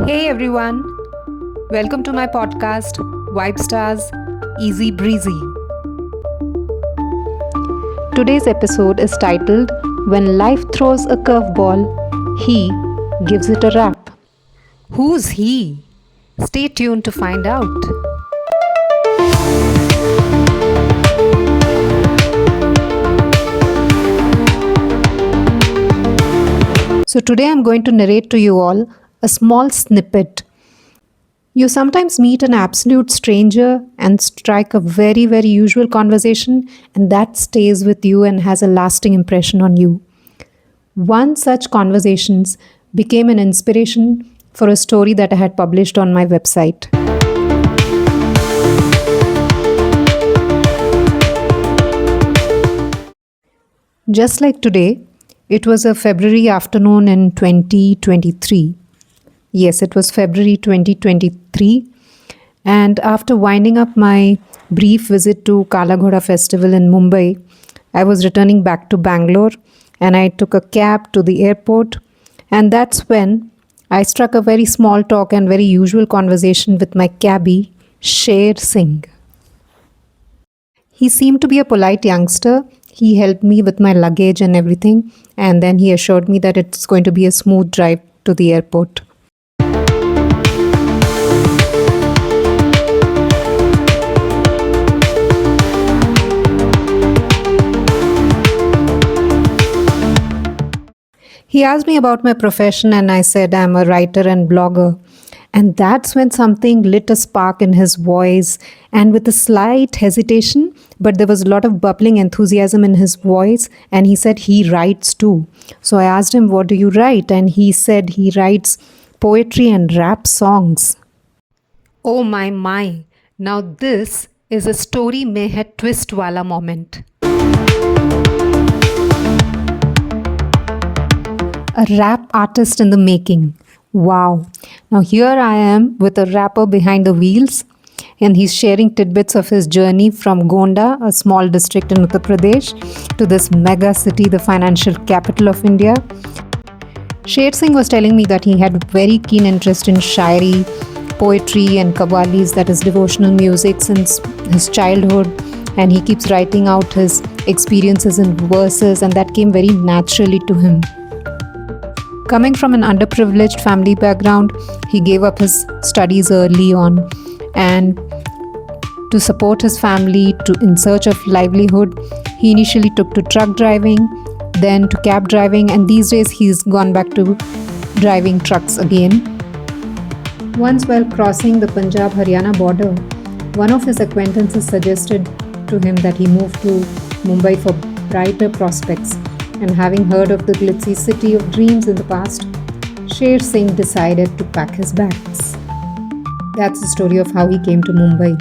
Hey everyone, welcome to my podcast, Vibe Stars Easy Breezy. Today's episode is titled When Life Throws a Curveball, He Gives It a Rap. Who's he? Stay tuned to find out. So, today I'm going to narrate to you all a small snippet. You sometimes meet an absolute stranger and strike a very, very usual conversation, and that stays with you and has a lasting impression on you. One such conversations became an inspiration for a story that I had published on my website. Just like today, it was a February afternoon in 2023. Yes, it was February 2023. And after winding up my brief visit to Kala Ghoda festival in Mumbai, I was returning back to Bangalore and I took a cab to the airport. And that's when I struck a very small talk and very usual conversation with my cabbie, Sher Singh. He seemed to be a polite youngster. He helped me with my luggage and everything. And then he assured me that it's going to be a smooth drive to the airport. He asked me about my profession and I said I'm a writer and blogger. And that's when something lit a spark in his voice, and with a slight hesitation, but there was a lot of bubbling enthusiasm in his voice, and he said he writes too. So I asked him, what do you write? And he said he writes poetry and rap songs. Oh my. Now this is a story mein hai twist wala moment. A rap artist in the making. Wow. Now here I am with a rapper behind the wheels, and he's sharing tidbits of his journey from Gonda, a small district in Uttar Pradesh, to this mega city, the financial capital of India. Sher Singh was telling me that he had very keen interest in shairi, poetry and qawwalis, that is devotional music, since his childhood, and he keeps writing out his experiences in verses, and that came very naturally to him. Coming from an underprivileged family background, he gave up his studies early on, and to support his family in search of livelihood, he initially took to truck driving, then to cab driving, and these days he's gone back to driving trucks again. Once while crossing the Punjab-Haryana border, one of his acquaintances suggested to him that he move to Mumbai for brighter prospects. And having heard of the glitzy city of dreams in the past, Sher Singh decided to pack his bags. That's the story of how he came to Mumbai.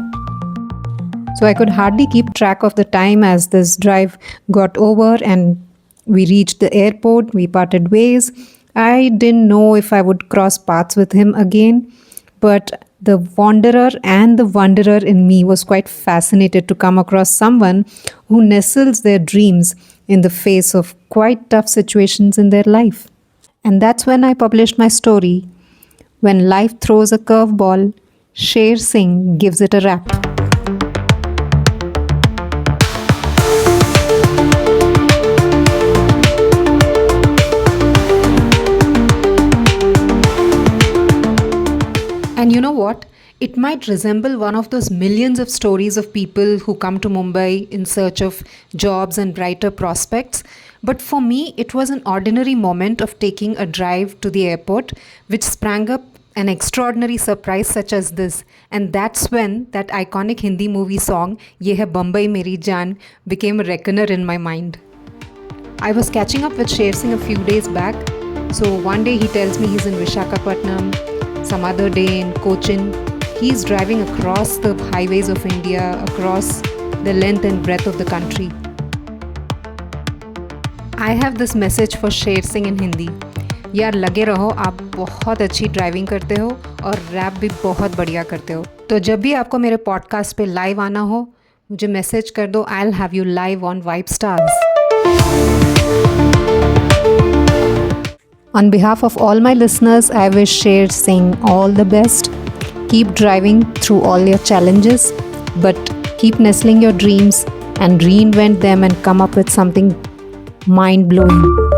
So I could hardly keep track of the time as this drive got over and we reached the airport, we parted ways. I didn't know if I would cross paths with him again, but the wanderer and the wanderer in me was quite fascinated to come across someone who nestles their dreams in the face of quite tough situations in their life. And that's when I published my story, When Life Throws a Curveball, Sher Singh Gives It a Rap. And you know what? It might resemble one of those millions of stories of people who come to Mumbai in search of jobs and brighter prospects. But for me, it was an ordinary moment of taking a drive to the airport, which sprang up an extraordinary surprise such as this. And that's when that iconic Hindi movie song, Ye Hai Bombay Meri Jaan, became a reckoner in my mind. I was catching up with Sher Singh a few days back. So one day he tells me he's in Visakhapatnam, some other day in Cochin. He's driving across the highways of India, across the length and breadth of the country. I have this message for Sher Singh in Hindi. यार लगे रहो, आप बहुत अच्छी driving करते हो और rap भी बहुत बढ़िया करते हो. तो जब भी आपको मेरे पॉडकास्ट पे लाइव आना हो, मुझे मैसेज कर दो. I'll have you live on Vibe Stars. On behalf of all my listeners, I wish Sher Singh all the best. Keep driving through all your challenges, but keep nestling your dreams and reinvent them and come up with something mind blowing.